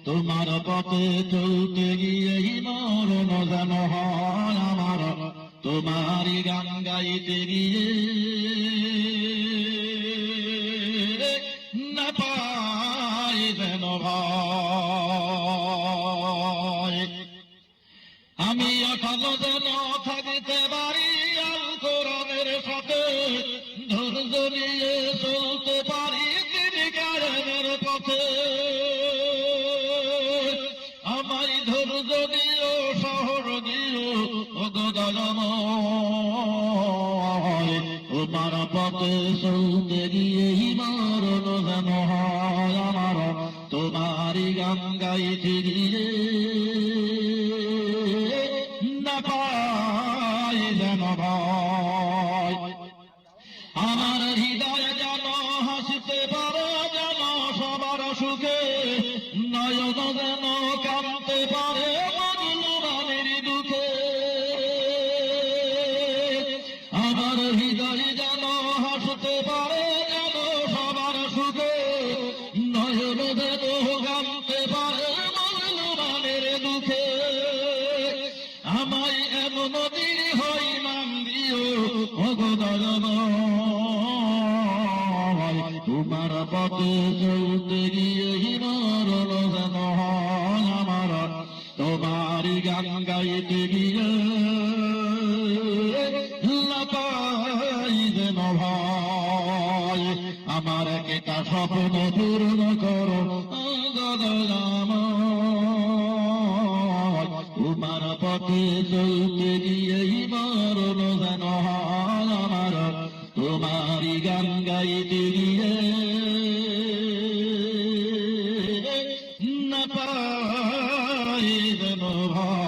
তোমার পথে চলতে গিয়েই মরণ যেন হয় আমার, তোমারই গান গাইতে গিয়ে না পাই যেন ভয়। আমি এখনো যেন থাকিতে পারি আল কোরআনের সাথে, ধৈর্য নিয়ে চলতে পারি তিনি কায়েমের পথে। আমায় ধৈর্য দিও, সাহস দিও ওগো দয়াময়, তোমার পথে চলতে গিয়েই মরণ যেন হয় আমার, তোমারই গান গাইতে গিয়ে না পাই যেন ভয়। আমার হৃদয় যেন হাসিতে পারে যেন সবার সুখে, নয়ন যেন কাঁদতে পারে মজলুমের দুঃখে। আমার হৃদয় যেন হাসতে পারে যেন সবার সুখে, নয়ন যেন কাঁদতে পারে মজলুমের দুঃখে। আমায় এমন দিন হই মান দিও ওগো দয়াময়, তোমার পথে চলতে গিয়েই মরণ যেন হয় আমার, তোমারই গান গাইতে গিয়ে না পাই যেন ভয়। আমার একটা স্বপ্ন পূর্ণ করো ওগো দয়াময়, তোমার পথে চলতে গিয়েই মরণ যেন হয় আমার, তোমারই গান গাইতে গিয়ে না পাই যেন ভয়।